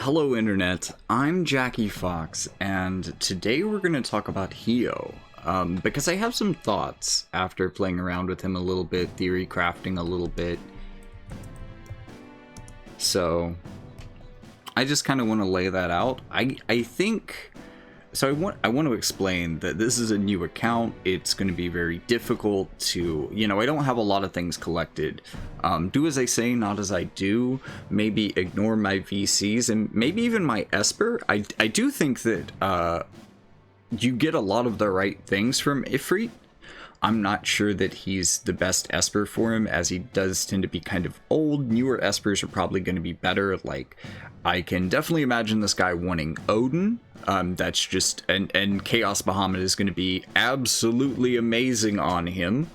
Hello Internet, I'm Jackie Fox, and today we're going to talk about Hyoh, because I have some thoughts after playing around with him a little bit, theory crafting a little bit. So, I just kind of want to lay that out. I think... So I want to explain that this is a new account. It's going to be very difficult to, I don't have a lot of things collected. Do as I say, not as I do. Maybe ignore my VCs and maybe even my Esper. I do think that you get a lot of the right things from Ifrit. I'm not sure that he's the best Esper for him, as he does tend to be kind of old. Newer Espers are probably going to be better. Like, I can definitely imagine this guy wanting Odin. That's just, and Chaos Bahamut is going to be absolutely amazing on him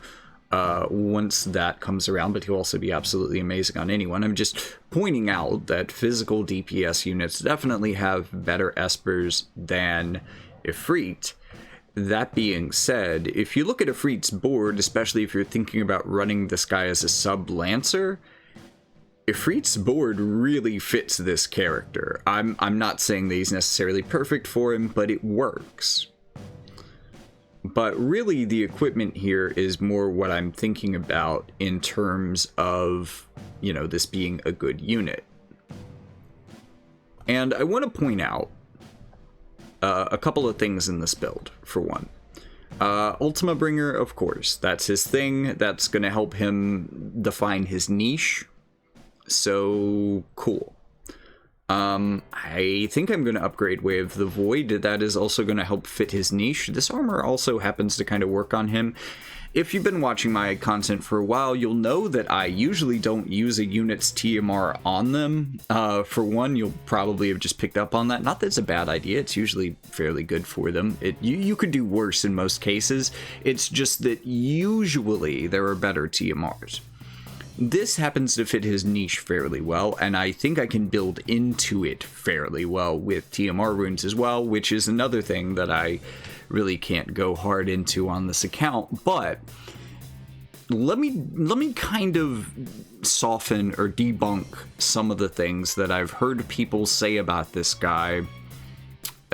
once that comes around, but he'll also be absolutely amazing on anyone. I'm just pointing out that physical DPS units definitely have better Espers than Ifrit. That being said, if you look at Ifrit's board, especially if you're thinking about running this guy as a sub-lancer, Ifrit's board really fits this character. I'm not saying that he's necessarily perfect for him, but it works. But really, the equipment here is more what I'm thinking about in terms of, this being a good unit. And I want to point out a couple of things in this build, for one. Ultima Bringer, of course, that's his thing. That's going to help him define his niche. So cool. I think I'm going to upgrade Way of the Void. That is also going to help fit his niche. This armor also happens to kind of work on him. If you've been watching my content for a while, you'll know that I usually don't use a unit's TMR on them. For one, you'll probably have just picked up on that. Not that it's a bad idea. It's usually fairly good for them. You could do worse in most cases. It's just that usually there are better TMRs. This happens to fit his niche fairly well, and I think I can build into it fairly well with TMR runes as well, which is another thing that I really can't go hard into on this account. But let me kind of soften or debunk some of the things that I've heard people say about this guy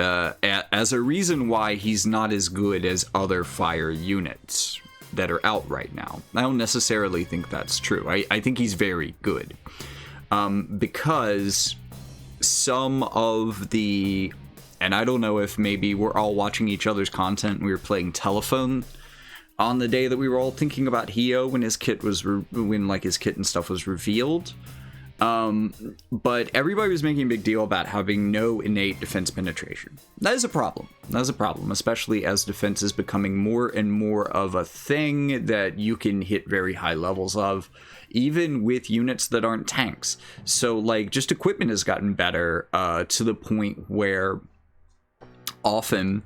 as a reason why he's not as good as other fire units that are out right now. I don't necessarily think that's true. I think he's very good. Because some of the... And I don't know if maybe we're all watching each other's content and we were playing telephone on the day that we were all thinking about Hyoh when his kit was... his kit and stuff was revealed. But everybody was making a big deal about having no innate defense penetration. That is a problem. That is a problem, especially as defense is becoming more and more of a thing that you can hit very high levels of, even with units that aren't tanks. So, just equipment has gotten better to the point where often...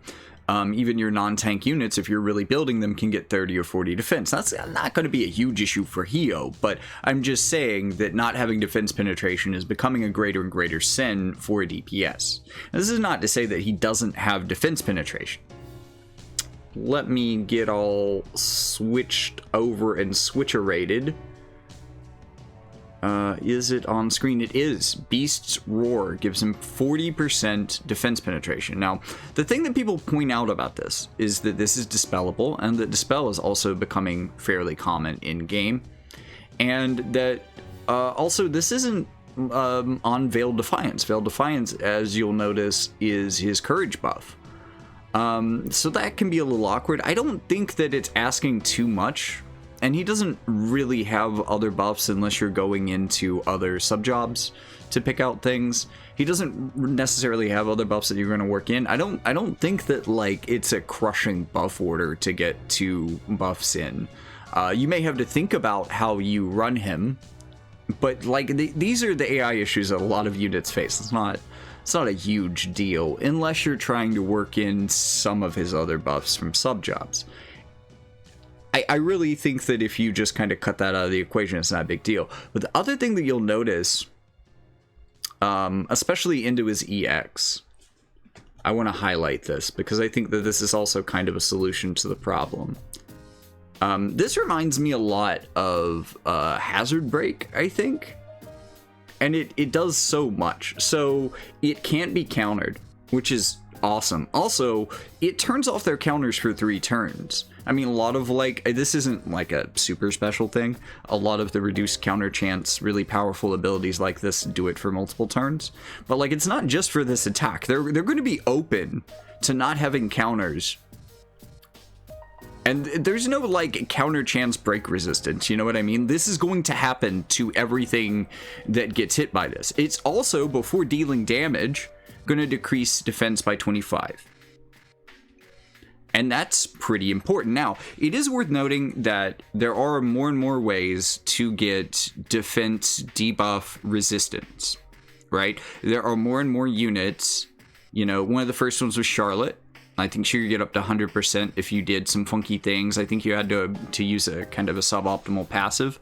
even your non-tank units, if you're really building them, can get 30 or 40 defense. That's not going to be a huge issue for Hyoh, but I'm just saying that not having defense penetration is becoming a greater and greater sin for a DPS. Now, this is not to say that he doesn't have defense penetration. Let me get all switched over and switcherated. Is it on screen? It is. Beast's Roar gives him 40% defense penetration. Now, the thing that people point out about this is that this is dispellable, and that dispel is also becoming fairly common in game, and that also this isn't on Veiled Defiance. Veiled Defiance, as you'll notice, is his courage buff. So that can be a little awkward. I don't think that it's asking too much. And he doesn't really have other buffs unless you're going into other subjobs to pick out things. He doesn't necessarily have other buffs that you're going to work in. I don't think that it's a crushing buff order to get 2 buffs in. You may have to think about how you run him, but these are the AI issues that a lot of units face. It's not a huge deal unless you're trying to work in some of his other buffs from subjobs. I really think that if you just kind of cut that out of the equation, it's not a big deal. But the other thing that you'll notice, especially into his EX, I want to highlight this because I think that this is also kind of a solution to the problem. This reminds me a lot of Hazard Break, I think. And it does so much. So it can't be countered, which is awesome. Also, it turns off their counters for 3 turns. I mean, a lot of, like, this isn't like a super special thing. A lot of the reduced counter chance, really powerful abilities like this do it for multiple turns. But, like, it's not just for this attack. They're going to be open to not having counters. And there's no, like, counter chance break resistance, you know what I mean? This is going to happen to everything that gets hit by this. It's also, before dealing damage, going to decrease defense by 25. And that's pretty important. Now, it is worth noting that there are more and more ways to get defense debuff resistance, right? There are more and more units. You know, one of the first ones was Charlotte. I think she could get up to 100% if you did some funky things. I think you had to use a kind of a suboptimal passive,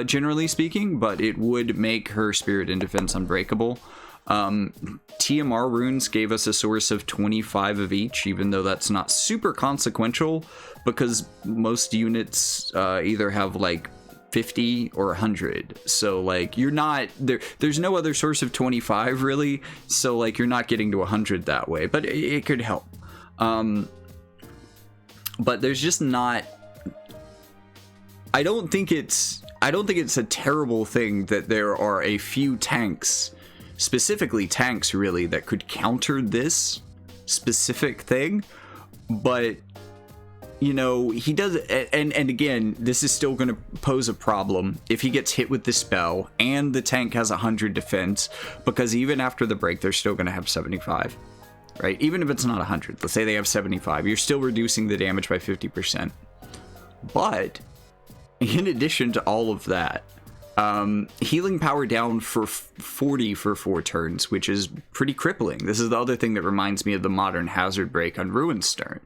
generally speaking, but it would make her spirit and defense unbreakable. TMR runes gave us a source of 25 of each, even though that's not super consequential because most units either have like 50 or 100. So like you're not there's no other source of 25 really. So like you're not getting to 100 that way, but it could help. But there's just not. I don't think it's a terrible thing that there are a few tanks. Specifically tanks really that could counter this specific thing, but you know he does, and again this is still going to pose a problem if he gets hit with the spell and the tank has 100 defense, because even after the break they're still going to have 75, right? Even if it's not 100, let's say they have 75, you're still reducing the damage by 50%. But in addition to all of that, healing power down for 40 for 4 turns, which is pretty crippling. This is the other thing that reminds me of the modern hazard break on Ruinstern.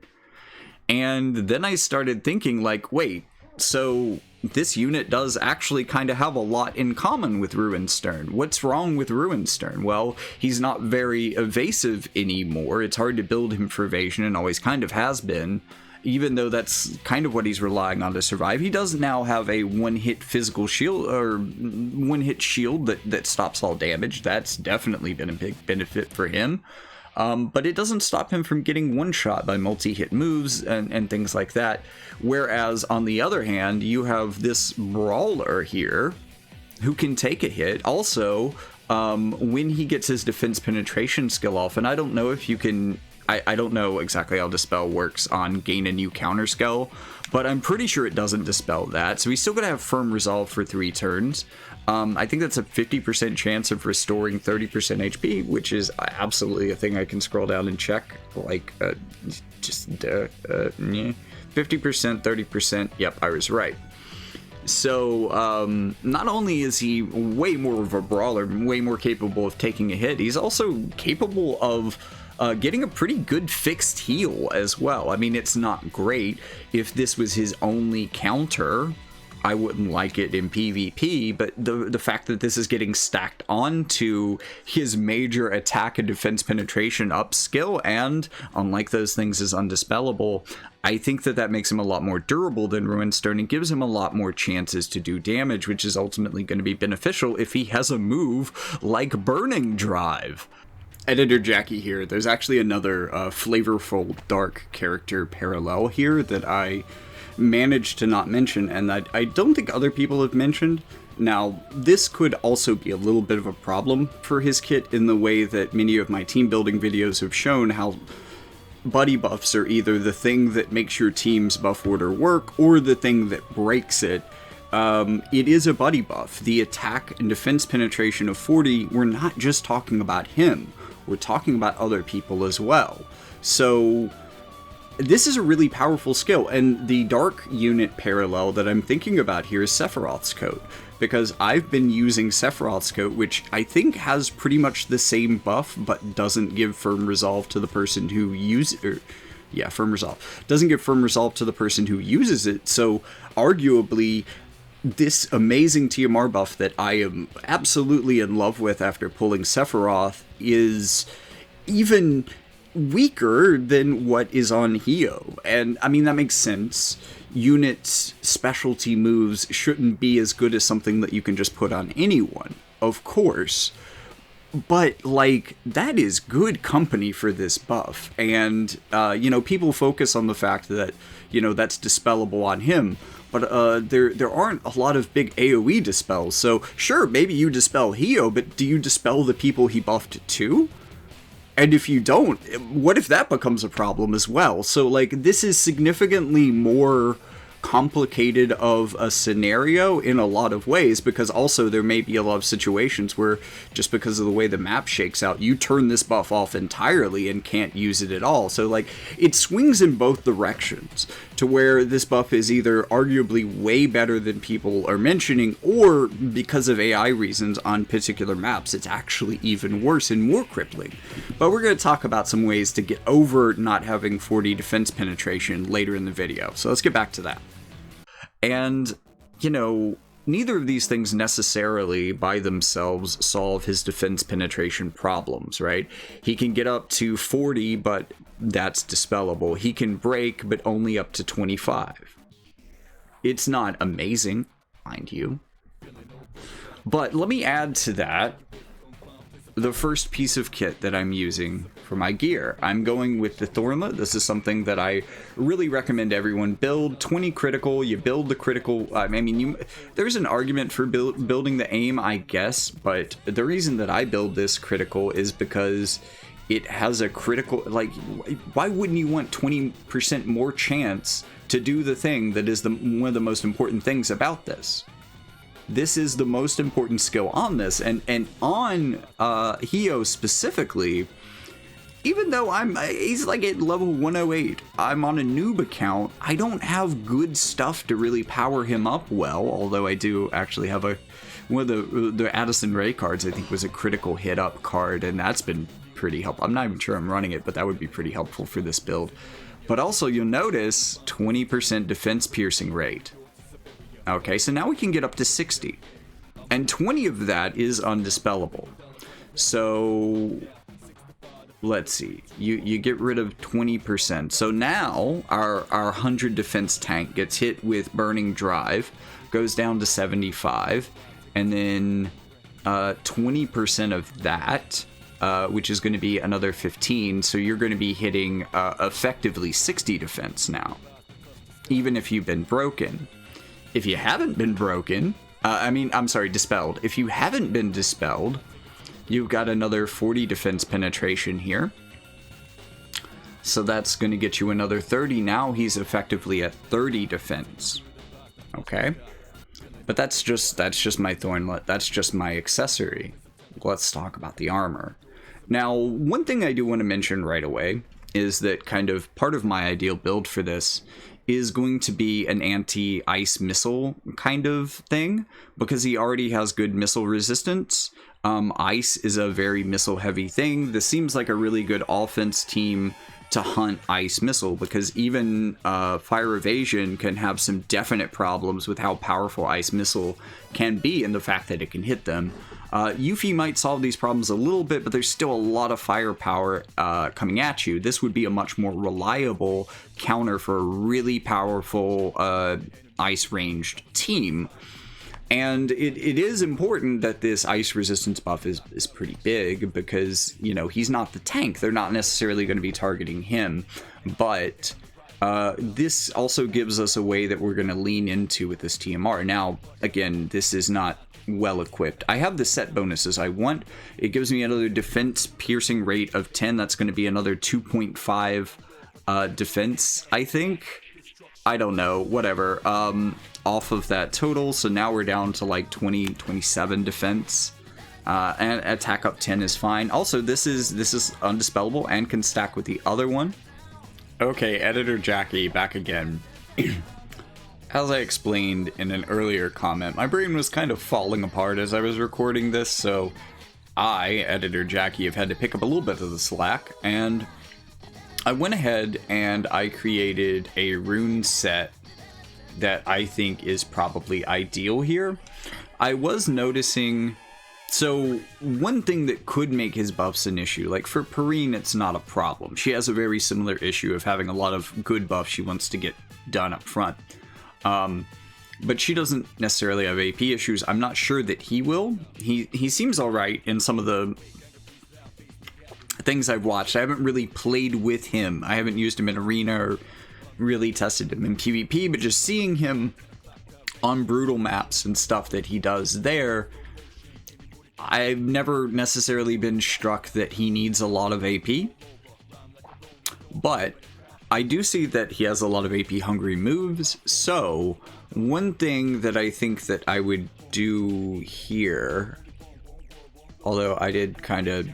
And then I started thinking like, wait, so this unit does actually kind of have a lot in common with Ruinstern. What's wrong with Ruinstern? Well, he's not very evasive anymore. It's hard to build him for evasion and always kind of has been. Even though that's kind of what he's relying on to survive, he does now have a one-hit physical shield, or one-hit shield that stops all damage. That's definitely been a big benefit for him. But it doesn't stop him from getting one-shot by multi-hit moves and things like that. Whereas, on the other hand, you have this brawler here who can take a hit. Also, when he gets his defense penetration skill off, and I don't know if you can... I don't know exactly how Dispel works on gain a new counter spell, but I'm pretty sure it doesn't dispel that. So he's still going to have Firm Resolve for 3 turns. I think that's a 50% chance of restoring 30% HP, which is absolutely a thing I can scroll down and check. Like, 50%, 30%. Yep, I was right. So, not only is he way more of a brawler, way more capable of taking a hit, he's also capable of getting a pretty good fixed heal as well. I mean, it's not great. If this was his only counter, I wouldn't like it in PvP, but the fact that this is getting stacked onto his major attack and defense penetration up skill, and unlike those things is undispellable, I think that makes him a lot more durable than Ruinstern and gives him a lot more chances to do damage, which is ultimately going to be beneficial if he has a move like Burning Drive. Editor Jackie here. There's actually another flavorful dark character parallel here that I managed to not mention, and that I don't think other people have mentioned. Now, this could also be a little bit of a problem for his kit in the way that many of my team building videos have shown how buddy buffs are either the thing that makes your team's buff order work or the thing that breaks it. It is a buddy buff. The attack and defense penetration of 40, we're not just talking about him. We're talking about other people as well. So this is a really powerful skill, and the dark unit parallel that I'm thinking about here is Sephiroth's coat, because I've been using Sephiroth's coat, which I think has pretty much the same buff, but doesn't give Firm Resolve to the person who uses... Firm Resolve. Doesn't give Firm Resolve to the person who uses it, so arguably this amazing TMR buff that I am absolutely in love with after pulling Sephiroth is even weaker than what is on Hyoh. And I mean, that makes sense. Units' specialty moves shouldn't be as good as something that you can just put on anyone. of course. But, like, that is good company for this buff. And, you know, people focus on the fact that, you know, that's dispellable on him. But there aren't a lot of big AoE dispels. So, sure, maybe you dispel Hyoh, but do you dispel the people he buffed too? And if you don't, what if that becomes a problem as well? So, like, this is significantly more complicated of a scenario in a lot of ways, because also there may be a lot of situations where just because of the way the map shakes out, you turn this buff off entirely and can't use it at all. So like it swings in both directions to where this buff is either arguably way better than people are mentioning, or because of AI reasons on particular maps it's actually even worse and more crippling. But we're going to talk about some ways to get over not having 40 defense penetration later in the video, so let's get back to that. And, you know, neither of these things necessarily by themselves solve his defense penetration problems, right? He can get up to 40, but that's dispellable. He can break, but only up to 25. It's not amazing, mind you. But let me add to that the first piece of kit that I'm using for my gear. I'm going with the Thornlet. This is something that I really recommend everyone build. 20 critical, you build the critical. I mean, there's an argument for building the aim, I guess, but the reason that I build this critical is because it has a critical, like, why wouldn't you want 20% more chance to do the thing that is one of the most important things about this? This is the most important skill on this, and on Hyoh specifically, even though he's like at level 108, I'm on a noob account, I don't have good stuff to really power him up well, although I do actually have one of the Addison Rae cards I think was a critical hit up card, and that's been pretty helpful. I'm not even sure I'm running it, but that would be pretty helpful for this build. But also you'll notice 20% defense piercing rate. Okay, so now we can get up to 60. And 20 of that is undispellable. So let's see. You get rid of 20%. So now our 100 defense tank gets hit with Burning Drive, goes down to 75, and then 20% of that, which is going to be another 15. So you're going to be hitting effectively 60 defense now, even if you've been broken. If you haven't been broken, dispelled. If you haven't been dispelled, you've got another 40 defense penetration here. So that's going to get you another 30. Now he's effectively at 30 defense. Okay? But that's just my Thornlet. That's just my accessory. Let's talk about the armor. Now, one thing I do want to mention right away is that kind of part of my ideal build for this is going to be an anti-ice missile kind of thing, because he already has good missile resistance. Ice is a very missile heavy thing. This seems like a really good offense team to hunt ice missile, because even fire evasion can have some definite problems with how powerful ice missile can be and the fact that it can hit them. Yuffie might solve these problems a little bit, but there's still a lot of firepower coming at you. This would be a much more reliable counter for a really powerful ice-ranged team. And it is important that this ice resistance buff is pretty big, because, you know, he's not the tank. They're not necessarily going to be targeting him. But this also gives us a way that we're going to lean into with this TMR. Now, again, this is not well equipped. I have the set bonuses I want. It gives me another defense piercing rate of 10. That's going to be another 2.5 defense, I think. I don't know, whatever. Off of that total, so now we're down to like 27 defense. And attack up 10 is fine. Also, this is undispellable and can stack with the other one. Okay, Editor Jackie back again. As I explained in an earlier comment, my brain was kind of falling apart as I was recording this, so I, Editor Jackie, have had to pick up a little bit of the slack, and I went ahead and I created a rune set that I think is probably ideal here. I was noticing, so one thing that could make his buffs an issue, like for Perrine, it's not a problem. She has a very similar issue of having a lot of good buffs she wants to get done up front. but she doesn't necessarily have AP issues. I'm not sure that he will. He seems alright in some of the things I've watched. I haven't really played with him. I haven't used him in arena or really tested him in PvP, but just seeing him on brutal maps and stuff that he does there, I've never necessarily been struck that he needs a lot of AP. But I do see that he has a lot of AP hungry moves, so one thing that I think that I would do here, although I did kind of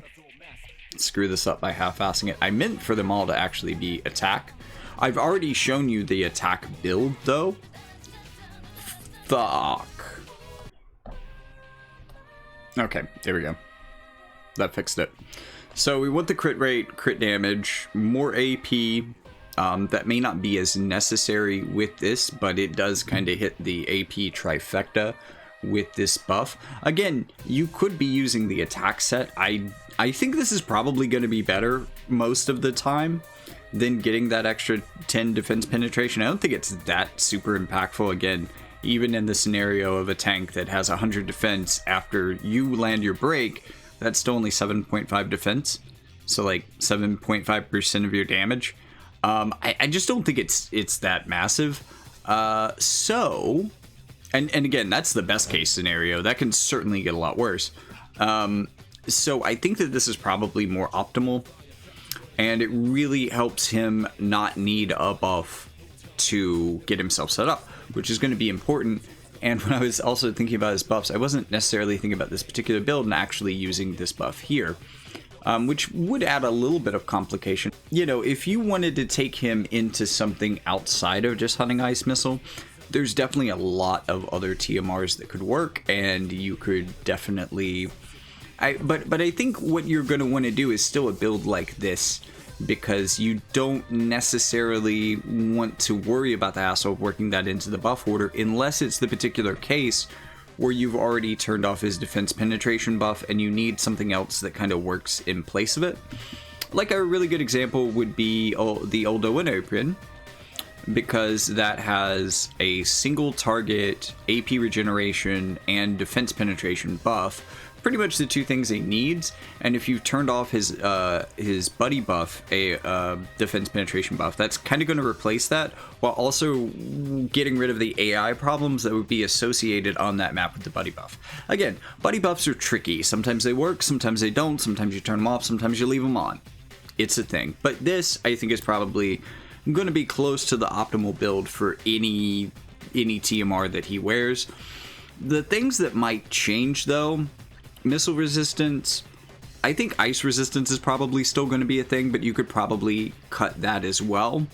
screw this up by half-assing it, I meant for them all to actually be attack. I've already shown you the attack build though. Fuck. Okay, there we go. That fixed it. So we want the crit rate, crit damage, more AP. That may not be as necessary with this, but it does kind of hit the AP trifecta with this buff. Again, you could be using the attack set. I think this is probably going to be better most of the time than getting that extra 10 defense penetration. I don't think it's that super impactful. Again, even in the scenario of a tank that has 100 defense, after you land your break, that's still only 7.5 defense. So like 7.5% of your damage. I just don't think it's that massive. So, and again, that's the best case scenario. That can certainly get a lot worse. So I think that this is probably more optimal, and it really helps him not need a buff to get himself set up, which is going to be important. And when I was also thinking about his buffs, I wasn't necessarily thinking about this particular build and actually using this buff here, which would add a little bit of complication. You know, if you wanted to take him into something outside of just hunting Ice Missile, there's definitely a lot of other TMRs that could work, and you could definitely... But I think what you're going to want to do is still a build like this, because you don't necessarily want to worry about the hassle of working that into the buff order unless it's the particular case where you've already turned off his defense penetration buff and you need something else that kind of works in place of it. Like a really good example would be the Oldoanoprin, because that has a single target AP regeneration and defense penetration buff. Pretty much the two things he needs, and if you've turned off his buddy buff, a defense penetration buff, that's kind of going to replace that, while also getting rid of the AI problems that would be associated on that map with the buddy buff. Again, buddy buffs are tricky. Sometimes they work, sometimes they don't, sometimes you turn them off, sometimes you leave them on. It's a thing. But this, I think, is probably going to be close to the optimal build for any TMR that he wears. The things that might change, though: missile resistance. I think ice resistance is probably still going to be a thing, but you could probably cut that as well.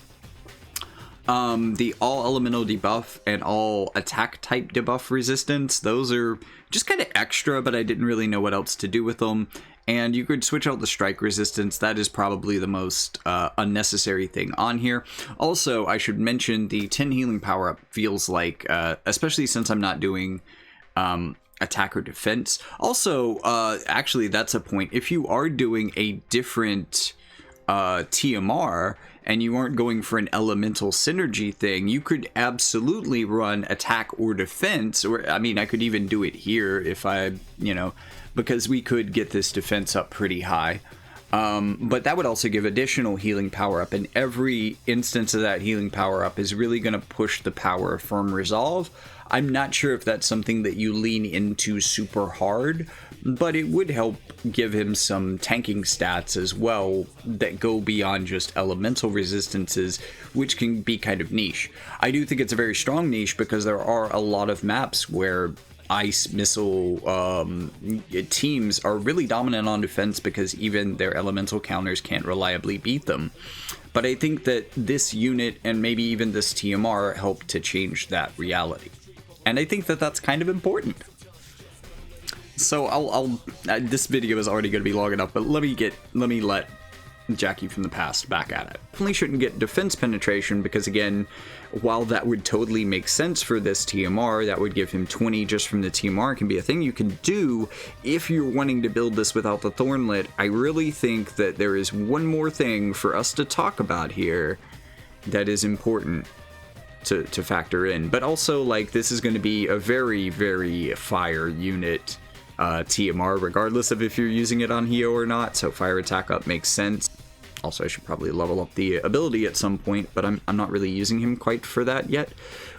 The all elemental debuff and all attack type debuff resistance, those are just kind of extra, but I didn't really know what else to do with them. And you could switch out the strike resistance. That is probably the most unnecessary thing on here. Also, I should mention the 10 healing power up feels like, especially since I'm not doing attack or defense. Also, actually, that's a point. If you are doing a different TMR and you aren't going for an elemental synergy thing, you could absolutely run attack or defense. Or, I mean, I could even do it here if I, because we could get this defense up pretty high. But that would also give additional healing power up, and every instance of that healing power up is really going to push the power of Firm Resolve. I'm not sure if that's something that you lean into super hard, but it would help give him some tanking stats as well that go beyond just elemental resistances, which can be kind of niche. I do think it's a very strong niche because there are a lot of maps where ice missile teams are really dominant on defense because even their elemental counters can't reliably beat them. But I think that this unit and maybe even this TMR help to change that reality. And I think that that's kind of important. So this video is already going to be long enough, but let me let Jackie from the past back at it. Definitely shouldn't get defense penetration because, again, while that would totally make sense for this TMR, that would give him 20 just from the TMR. It can be a thing you can do if you're wanting to build this without the Thornlet. I really think that there is one more thing for us to talk about here that is important. to factor in. But also, like, this is going to be a very, very fire unit TMR, regardless of if you're using it on Hyoh or not, so fire attack up makes sense. Also, I should probably level up the ability at some point, but I'm not really using him quite for that yet.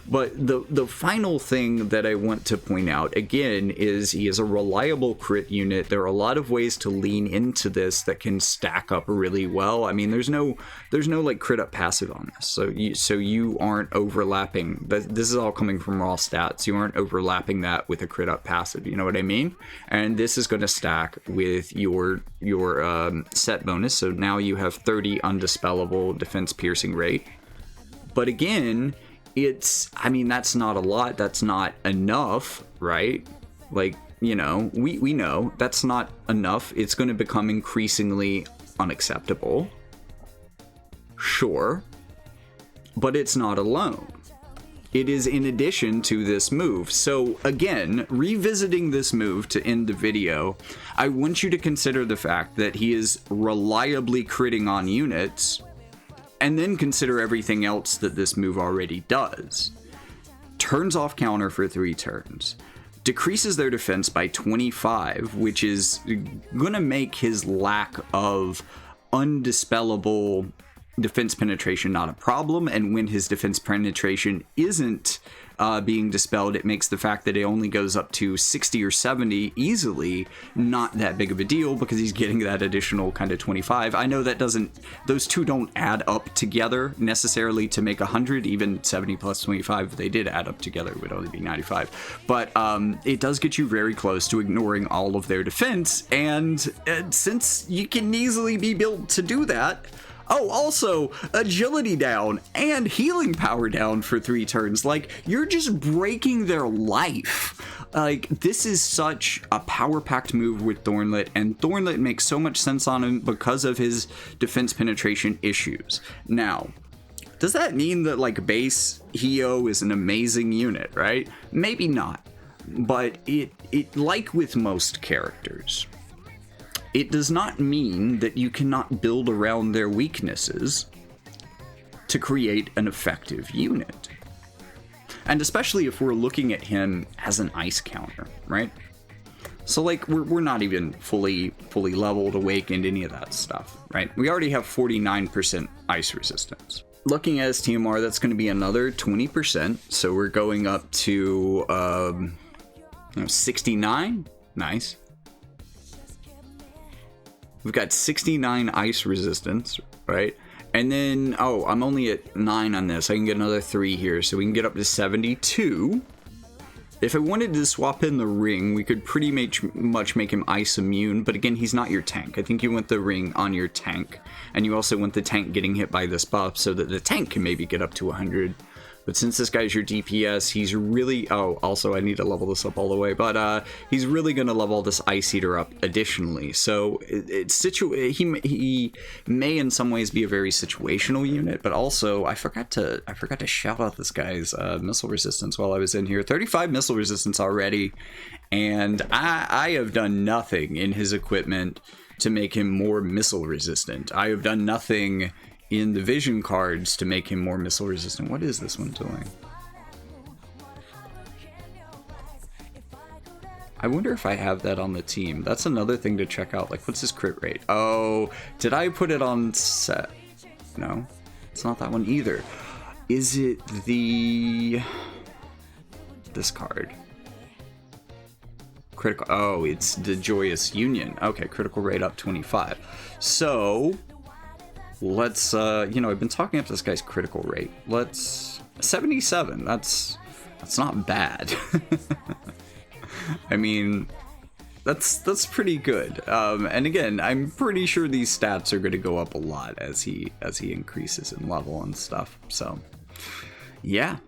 But the final thing that I want to point out, again, is he is a reliable crit unit. There are a lot of ways to lean into this that can stack up really well. I mean, there's no like crit up passive on this, so you aren't overlapping. This is all coming from raw stats. You aren't overlapping that with a crit up passive. You know what I mean? And this is going to stack with your set bonus. So now you have 30 undispellable defense piercing rate. But again, I mean, that's not a lot. That's not enough, right? Like, you know, we know that's not enough. It's going to become increasingly unacceptable. Sure. But it's not alone. It is in addition to this move. So again, revisiting this move to end the video, I want you to consider the fact that he is reliably critting on units, and then consider everything else that this move already does. Turns off counter for 3 turns. Decreases their defense by 25, which is gonna make his lack of undispellable defense penetration not a problem, and when his defense penetration isn't being dispelled, it makes the fact that it only goes up to 60 or 70 easily not that big of a deal, because he's getting that additional kind of 25. I know that those two don't add up together necessarily to make 100. Even 70 plus 25, if they did add up together, it would only be 95. But it does get you very close to ignoring all of their defense, and since you can easily be built to do that. Oh, also, agility down and healing power down for 3 turns. Like, you're just breaking their life. Like, this is such a power-packed move with Thornlit, and Thornlit makes so much sense on him because of his defense penetration issues. Now, does that mean that, like, base Hyoh is an amazing unit, right? Maybe not. But it like with most characters, it does not mean that you cannot build around their weaknesses to create an effective unit. And especially if we're looking at him as an ice counter, right? So like we're not even fully leveled, awakened, any of that stuff, right? We already have 49% ice resistance. Looking at his TMR, that's going to be another 20%. So we're going up to 69. Nice. We've got 69 ice resistance, right? And then, oh, I'm only at 9 on this. I can get another 3 here, so we can get up to 72. If I wanted to swap in the ring, we could pretty much make him ice immune, but again, he's not your tank. I think you want the ring on your tank, and you also want the tank getting hit by this buff so that the tank can maybe get up to 100. But since this guy's your DPS, he's really... Oh, also, I need to level this up all the way. But he's really going to level this Ice Eater up additionally. So he may in some ways be a very situational unit. But also, I forgot to shout out this guy's missile resistance while I was in here. 35 missile resistance already. And I have done nothing in his equipment to make him more missile resistant. I have done nothing in the vision cards to make him more missile resistant. What is this one doing? I wonder if I have that on the team. That's another thing to check out. Like, what's his crit rate? Oh, did I put it on set? No, it's not that one either. Is it this card? Critical. Oh, it's the Joyous Union. Okay, critical rate up 25. So let's, I've been talking up this guy's critical rate. Let's 77. That's not bad. I mean, that's pretty good. And again, I'm pretty sure these stats are going to go up a lot as he increases in level and stuff. So, yeah.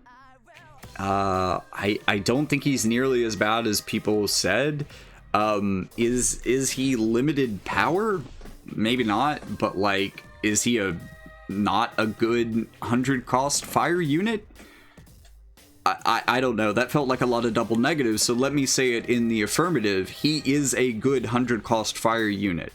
I don't think he's nearly as bad as people said. Is he limited power? Maybe not, but like, is he not a good 100 cost fire unit? I don't know. That felt like a lot of double negatives, so let me say it in the affirmative. He is a good 100 cost fire unit.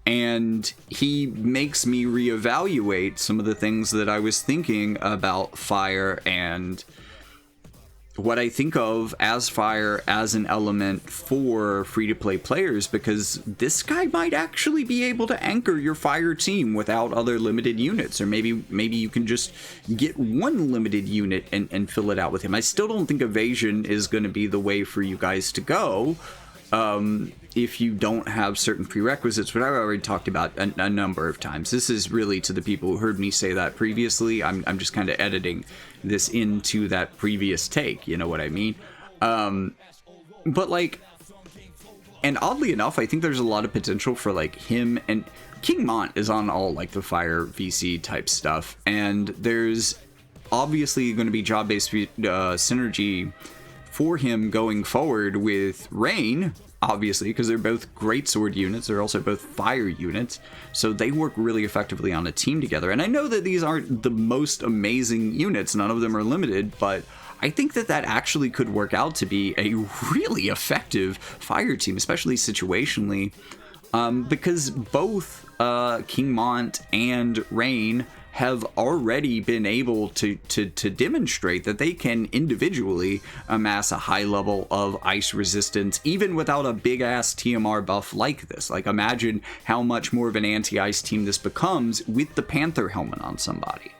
And he makes me reevaluate some of the things that I was thinking about fire and what I think of as fire as an element for free-to-play players, because this guy might actually be able to anchor your fire team without other limited units, or maybe you can just get one limited unit and fill it out with him. I still don't think evasion is going to be the way for you guys to go if you don't have certain prerequisites, but I've already talked about a number of times. This is really to the people who heard me say that previously. I'm just kind of editing this into that previous take, you know what I mean? But like, and oddly enough, I think there's a lot of potential for like him, and King Mont is on all like the fire VC type stuff, and there's obviously going to be job-based synergy for him going forward with Rune, obviously, because they're both great sword units. They're also both fire units, so they work really effectively on a team together. And I know that these aren't the most amazing units, none of them are limited, but I think that actually could work out to be a really effective fire team, especially situationally, because both King Mont and Rune have already been able to demonstrate that they can individually amass a high level of ice resistance, even without a big ass TMR buff like this. Like, imagine how much more of an anti-ice team this becomes with the Panther helmet on somebody.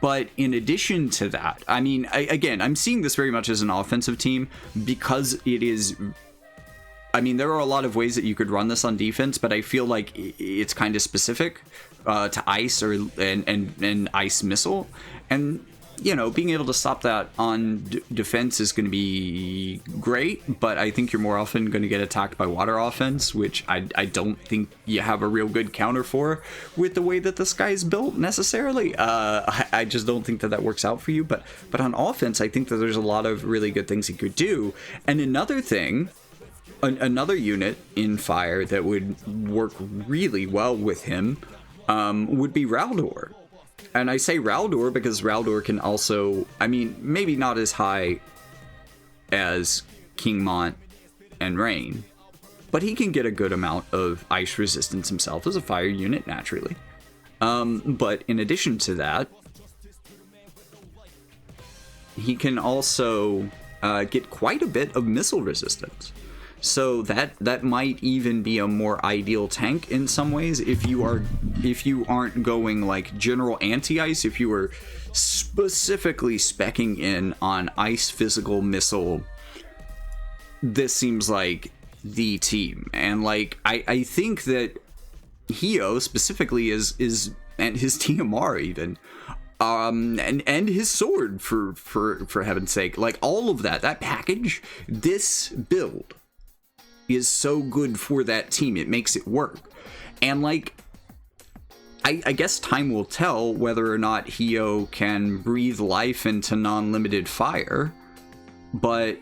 But in addition to that, I mean, again, I'm seeing this very much as an offensive team because it is. I mean, there are a lot of ways that you could run this on defense, but I feel like it's kind of specific to ice and ice missile, and you know, being able to stop that on defense is going to be great. But I think you're more often going to get attacked by water offense, which I don't think you have a real good counter for with the way that this guy's built necessarily. I just don't think that works out for you. But on offense, I think that there's a lot of really good things he could do. And another thing. Another unit in fire that would work really well with him would be Raldor. And I say Raldor because Raldor can also, I mean, maybe not as high as King Mont and Rune, but he can get a good amount of ice resistance himself as a fire unit naturally. But in addition to that, he can also get quite a bit of missile resistance. So that might even be a more ideal tank in some ways if you aren't going like general anti-ice. If you are specifically speccing in on ice physical missile, this seems like the team. And like I think that Hyoh specifically is and his TMR even and his sword for heaven's sake, like all of that package, this build is so good for that team. It makes it work. And like I guess time will tell whether or not Hyoh can breathe life into non-limited fire, but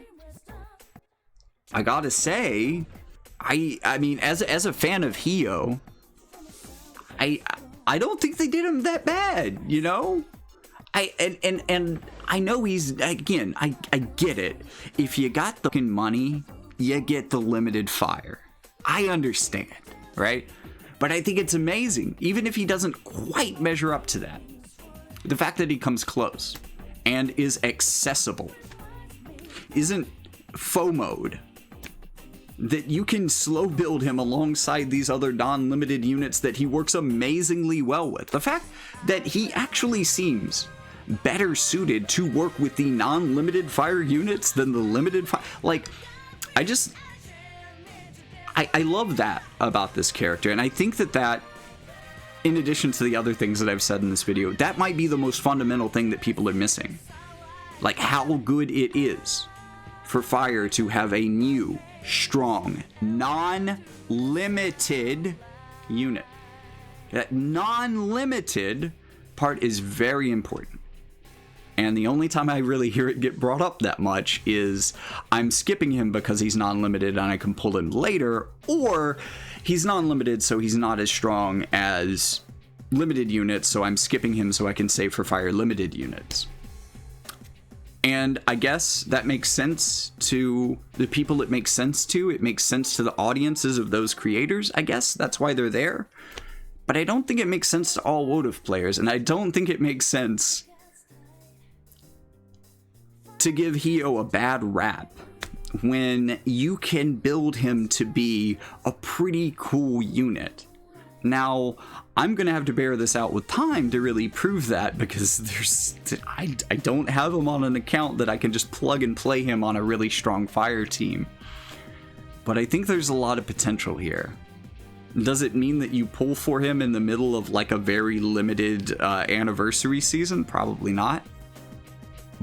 I gotta say, I mean as a fan of Hyoh, I don't think they did him that bad, you know? And I know he's, again, I get it. If you got the money, you get the limited fire. I understand, right? But I think it's amazing, even if he doesn't quite measure up to that. The fact that he comes close and is accessible, isn't FOMO'd, that you can slow build him alongside these other non-limited units that he works amazingly well with. The fact that he actually seems better suited to work with the non-limited fire units than the limited fire, like, I love that about this character, and I think that in addition to the other things that I've said in this video, that might be the most fundamental thing that people are missing. Like how good it is for fire to have a new, strong, non-limited unit. That non-limited part is very important. And the only time I really hear it get brought up that much is I'm skipping him because he's non-limited and I can pull him later, or he's non-limited so he's not as strong as limited units, so I'm skipping him so I can save for fire limited units. And I guess that makes sense to the people it makes sense to. It makes sense to the audiences of those creators. I guess that's why they're there. But I don't think it makes sense to all wotv players. And I don't think it makes sense to give Hyoh a bad rap when you can build him to be a pretty cool unit. Now, I'm going to have to bear this out with time to really prove that, because I don't have him on an account that I can just plug and play him on a really strong fire team. But I think there's a lot of potential here. Does it mean that you pull for him in the middle of like a very limited anniversary season? Probably not.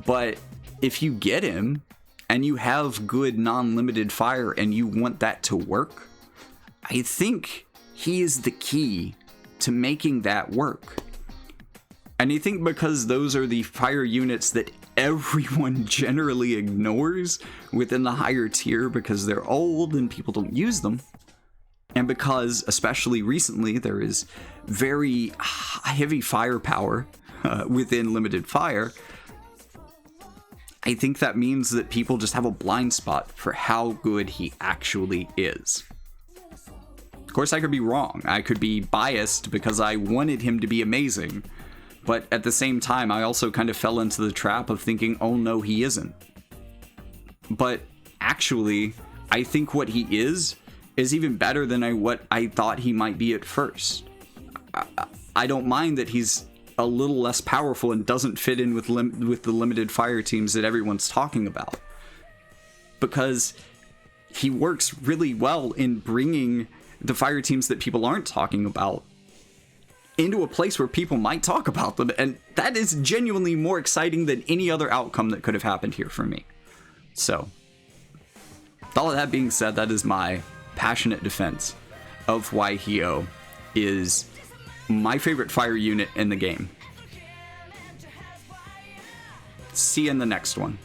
But if you get him and you have good non-limited fire and you want that to work, I think he is the key to making that work. And I think because those are the fire units that everyone generally ignores within the higher tier because they're old and people don't use them, and because especially recently there is very heavy firepower within limited fire, I think that means that people just have a blind spot for how good he actually is. Of course, I could be wrong. I could be biased because I wanted him to be amazing. But at the same time, I also kind of fell into the trap of thinking, oh no, he isn't. But actually, I think what he is even better than what I thought he might be at first. I don't mind that he's a little less powerful and doesn't fit in with the limited fire teams that everyone's talking about. Because he works really well in bringing the fire teams that people aren't talking about into a place where people might talk about them, and that is genuinely more exciting than any other outcome that could have happened here for me. So, with all of that being said, that is my passionate defense of why Hyoh is my favorite fire unit in the game. See you in the next one.